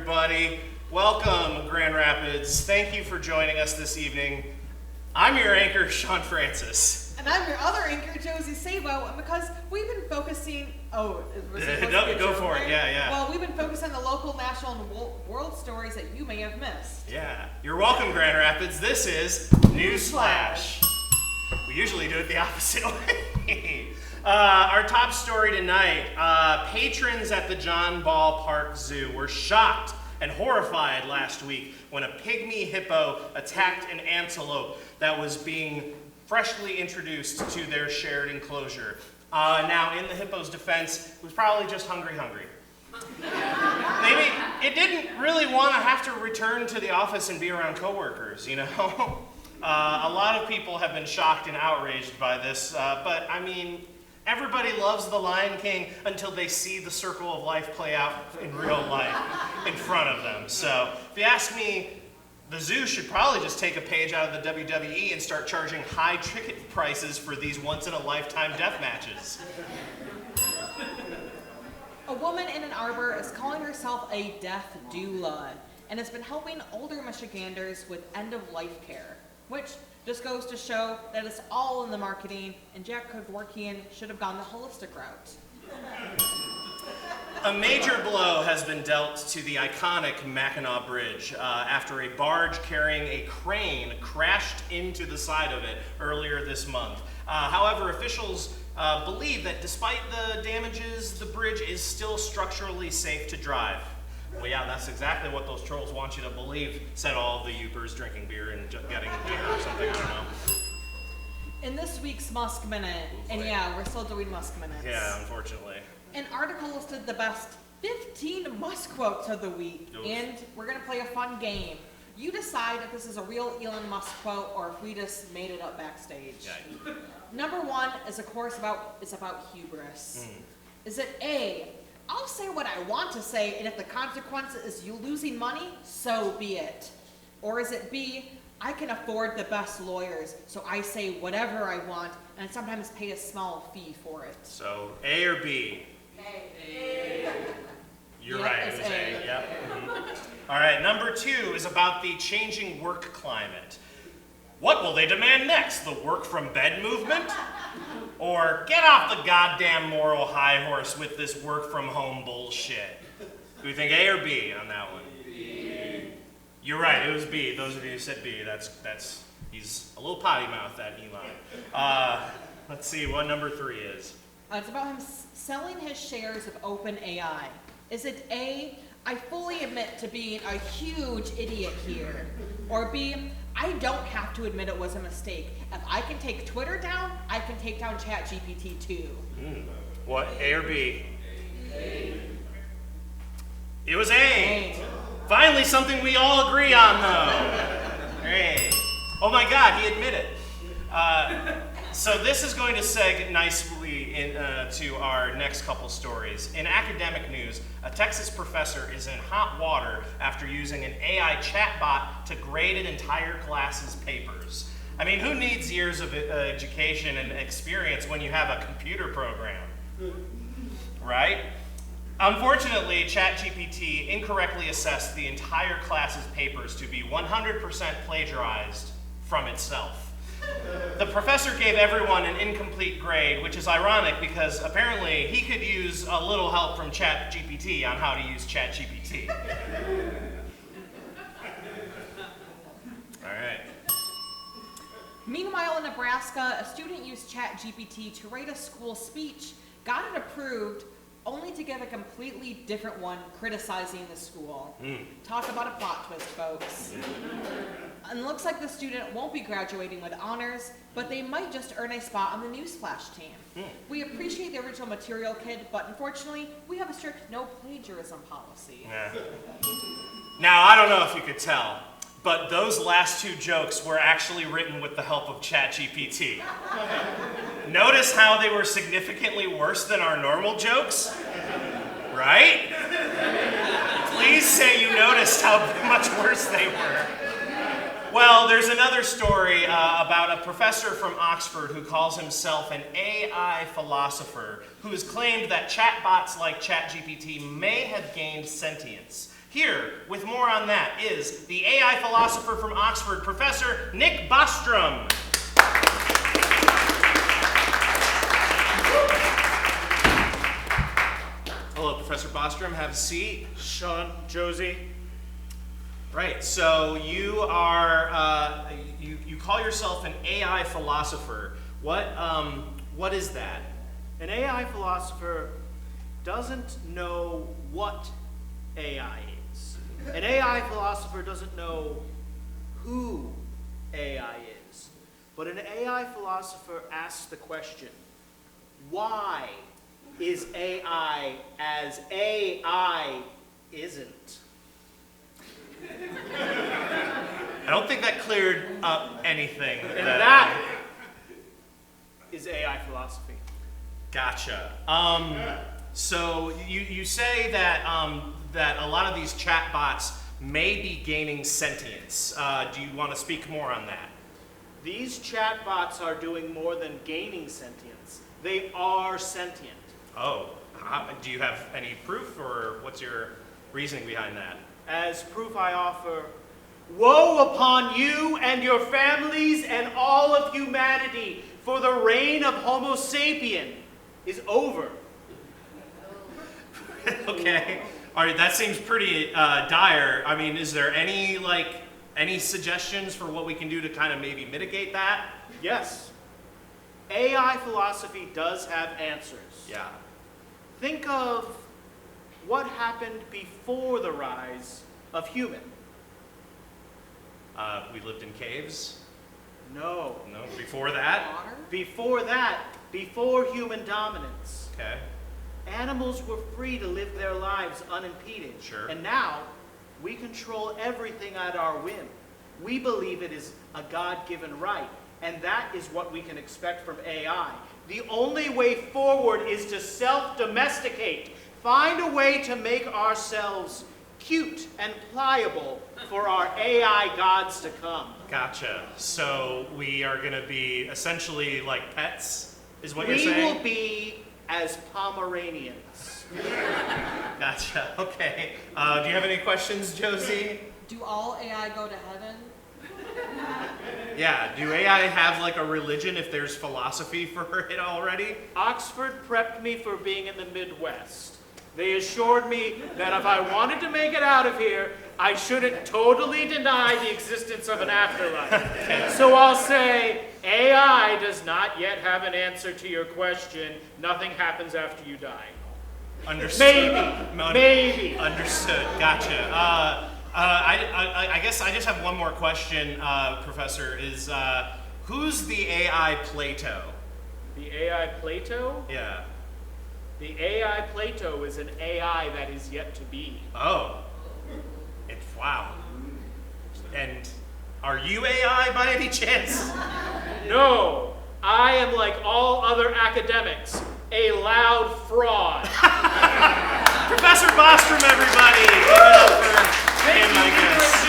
everybody. Welcome, Grand Rapids. Thank you for joining us this evening. I'm your anchor, Sean Francis. And I'm your other anchor, Josie Sabo, and because we've been focusing... Oh, was it supposed to be a Go joke for it, there? yeah. Well, we've been focusing on the local, national, and world stories that you may have missed. Yeah. You're welcome, Grand Rapids. This is NewsFlash. We usually do it the opposite way. Our top story tonight, patrons at the John Ball Park Zoo were shocked and horrified last week when a pygmy hippo attacked an antelope that was being freshly introduced to their shared enclosure. Now, in the hippo's defense, it was probably just hungry. Maybe it didn't really want to have to return to the office and be around coworkers, you know? A lot of people have been shocked and outraged by this, but I mean, everybody loves The Lion King until they see the circle of life play out in real life in front of them. So, if you ask me, the zoo should probably just take a page out of the WWE and start charging high ticket prices for these once-in-a-lifetime death matches. A woman in Ann Arbor is calling herself a death doula and has been helping older Michiganders with end-of-life care, which just goes to show that it's all in the marketing, and Jack Kevorkian should have gone the holistic route. A major blow has been dealt to the iconic Mackinac Bridge after a barge carrying a crane crashed into the side of it earlier this month. However, officials believe that despite the damages, the bridge is still structurally safe to drive. Well, yeah, that's exactly what those trolls want you to believe, said all of the Yoopers drinking beer and getting beer or something, I don't know. In this week's Musk Minute, and yeah, we're still doing Musk Minutes. Yeah, unfortunately. An article listed the best 15 Musk quotes of the week, and we're going to play a fun game. You decide if this is a real Elon Musk quote or if we just made it up backstage. Yeah. Number one is, of course, about hubris. Is it A, I'll say what I want to say, and if the consequence is you losing money, so be it? Or is it B, I can afford the best lawyers, so I say whatever I want, and sometimes pay a small fee for it? So, A or B? A. You're Yep, right, it's it was A. A. Yep. All right, number two is about the changing work climate. What will they demand next? The work from bed movement? Or get off the goddamn moral high horse with this work from home bullshit? Do we think A or B on that one? B. You're right, it was B. Those of you who said B, that's he's a little potty mouth, that Elon. Let's see what number three is. It's about him selling his shares of OpenAI. Is it A, I fully admit to being a huge idiot here? Or B, I don't have to admit it was a mistake. If I can take Twitter down, I can take down ChatGPT too. What, A or B? A. It was A. A. Finally, something we all agree on, though. Great. Oh my God, he admitted. So this is going to seg nicely to our next couple stories. In academic news, a Texas professor is in hot water after using an AI chatbot to grade an entire class's papers. I mean, who needs years of education and experience when you have a computer program? Right? Unfortunately, ChatGPT incorrectly assessed the entire class's papers to be 100% plagiarized from itself. The professor gave everyone an incomplete grade, which is ironic because apparently he could use a little help from ChatGPT on how to use ChatGPT. All right. Meanwhile, in Nebraska, a student used ChatGPT to write a school speech, got it approved, only to give a completely different one criticizing the school. Talk about a plot twist, folks. And looks like the student won't be graduating with honors, but they might just earn a spot on the NewsFlash team. We appreciate the original material, kid, but unfortunately, we have a strict no plagiarism policy. Yeah. Now, I don't know if you could tell, but those last two jokes were actually written with the help of ChatGPT. Notice how they were significantly worse than our normal jokes? Right? Please say you noticed how much worse they were. Well, there's another story about a professor from Oxford who calls himself an AI philosopher who has claimed that chatbots like ChatGPT may have gained sentience. Here, with more on that, is the AI philosopher from Oxford, Professor Nick Bostrom. Hello, Professor Bostrom. Have a seat. Sean, Josie. Right, so you are, you call yourself an AI philosopher. What is that? An AI philosopher doesn't know what AI is. An AI philosopher doesn't know who AI is. But an AI philosopher asks the question, why is AI as AI isn't? I don't think that cleared up anything. And that is AI philosophy. Gotcha. So you say that that a lot of these chatbots may be gaining sentience. Do you want to speak more on that? These chatbots are doing more than gaining sentience. They are sentient. Oh, do you have any proof, or what's your reasoning behind that? As proof I offer, woe upon you and your families and all of humanity, for the reign of Homo sapien is over. Okay. All right, that seems pretty dire. I mean, is there any suggestions for what we can do to kind of maybe mitigate that? Yes. AI philosophy does have answers. Yeah. Think of what happened before the rise of human. We lived in caves? No. No, before that? Water? Before that, before human dominance, Okay. animals were free to live their lives unimpeded. Sure. And now, we control everything at our whim. We believe it is a God-given right, and that is what we can expect from AI. The only way forward is to self-domesticate, find a way to make ourselves cute and pliable for our AI gods to come. Gotcha. So we are going to be essentially like pets, is what you're We saying? will be as Pomeranians. Gotcha. Okay. Do you have any questions, Josie? Do all AI go to heaven? Yeah. Do AI have like a religion if there's philosophy for it already? Oxford prepped me for being in the Midwest. They assured me that if I wanted to make it out of here, I shouldn't totally deny the existence of an afterlife. So I'll say, AI does not yet have an answer to your question. Nothing happens after you die. Understood. Maybe. Understood. Gotcha. I guess I just have one more question, Professor. Is who's the AI Plato? The AI Plato? Yeah. The AI Plato is an AI that is yet to be. Oh. It's wow. And are you AI by any chance? No, I am like all other academics, a loud fraud. Professor Bostrom, everybody! Give it up for him, I guess.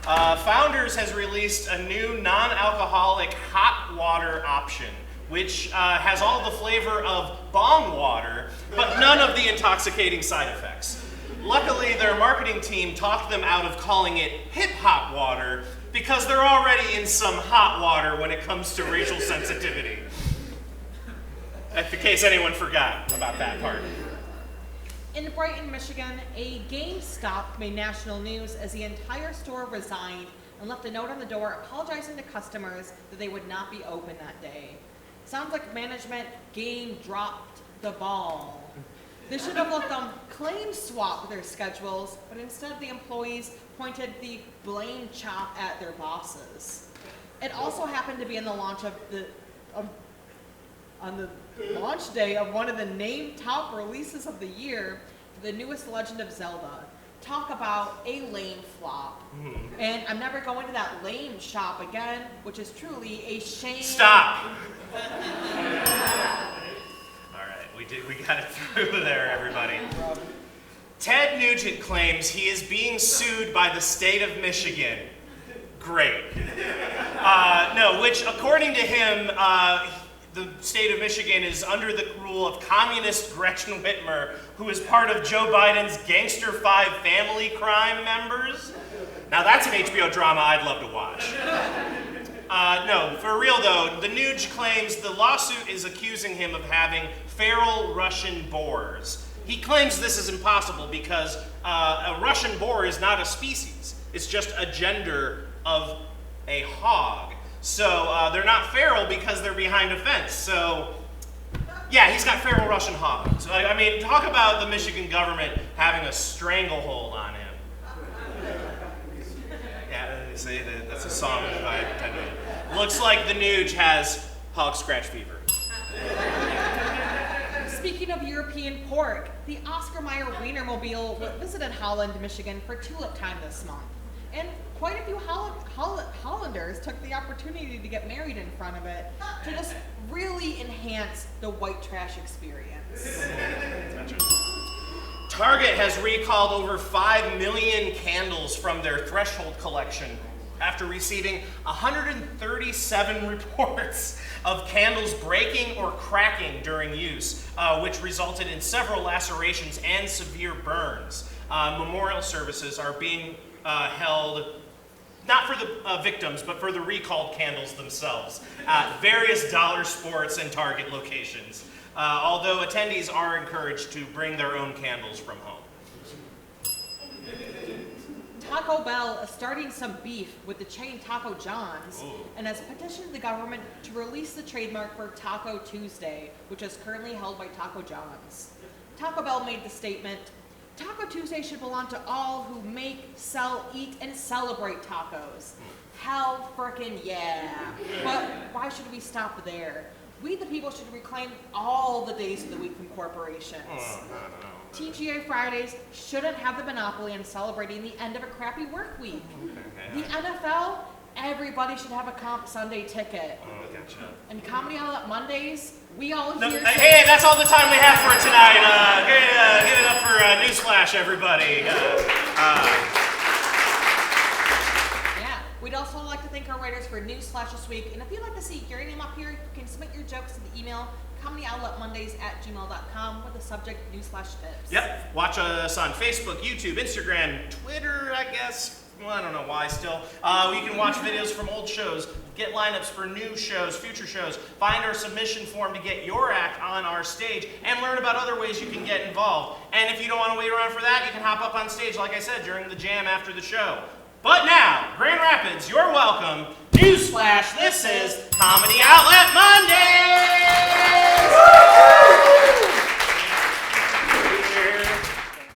All right. Founders has released a new non-alcoholic hot water option, which has all the flavor of bong water, but none of the intoxicating side effects. Luckily, their marketing team talked them out of calling it hip-hop water because they're already in some hot water when it comes to racial sensitivity. In case anyone forgot about that part. In Brighton, Michigan, a GameStop made national news as the entire store resigned and left a note on the door apologizing to customers that they would not be open that day. Sounds like management game dropped the ball. They should have let them claim swap their schedules, but instead the employees pointed the blame chop at their bosses. It also happened to be on the launch of on the launch day of one of the named top releases of the year, the newest Legend of Zelda. Talk about a lame flop. And I'm never going to that lame shop again, which is truly a shame. Stop! We got it through there, everybody. Ted Nugent claims he is being sued by the state of Michigan. Great. No, which according to him, the state of Michigan is under the rule of communist Gretchen Whitmer, who is part of Joe Biden's Gangster 5 family crime members. Now that's an HBO drama I'd love to watch. No, for real though, the Nuge claims the lawsuit is accusing him of having feral Russian boars. He claims this is impossible because a Russian boar is not a species. It's just a gender of a hog. So they're not feral because they're behind a fence. So yeah, he's got feral Russian hogs. I mean, talk about the Michigan government having a stranglehold on him. Yeah, see, that's a song by looks like the Nuge has hog scratch fever. Speaking of European pork, the Oscar Mayer Wienermobile visited Holland, Michigan for tulip time this month. And quite a few Hollanders took the opportunity to get married in front of it to just really enhance the white trash experience. Target has recalled over 5 million candles from their Threshold collection after receiving 137 reports of candles breaking or cracking during use, which resulted in several lacerations and severe burns. Memorial services are being held not for the victims, but for the recalled candles themselves at various Dollar Sports and Target locations. Although attendees are encouraged to bring their own candles from home. Taco Bell is starting some beef with the chain Taco John's and has petitioned the government to release the trademark for Taco Tuesday, which is currently held by Taco John's. Taco Bell made the statement, Taco Tuesday should belong to all who make, sell, eat, and celebrate tacos. Hell frickin' yeah. But why should we stop there? We the people should reclaim all the days of the week from corporations. TGA Fridays shouldn't have the monopoly on celebrating the end of a crappy work week. The NFL, everybody should have a Comp Sunday ticket. Gotcha. And Comedy Outlet Mondays, we all here. Hey, that's all the time we have for tonight. Give it up for NewsFlash, everybody. Yeah, we'd also like to thank our writers for NewsFlash this week. And if you'd like to see your name up here, you can submit your jokes to the email comedyoutletmondays@gmail.com with the subject Newsflash Tips. Yep. Watch us on Facebook, YouTube, Instagram, Twitter, I guess. Well, I don't know why still. You can watch videos from old shows, get lineups for new shows, future shows, find our submission form to get your act on our stage, and learn about other ways you can get involved. And if you don't want to wait around for that, you can hop up on stage, like I said, during the jam after the show. But now, Grand Rapids, you're welcome. Newsflash, this is Comedy Outlet Monday!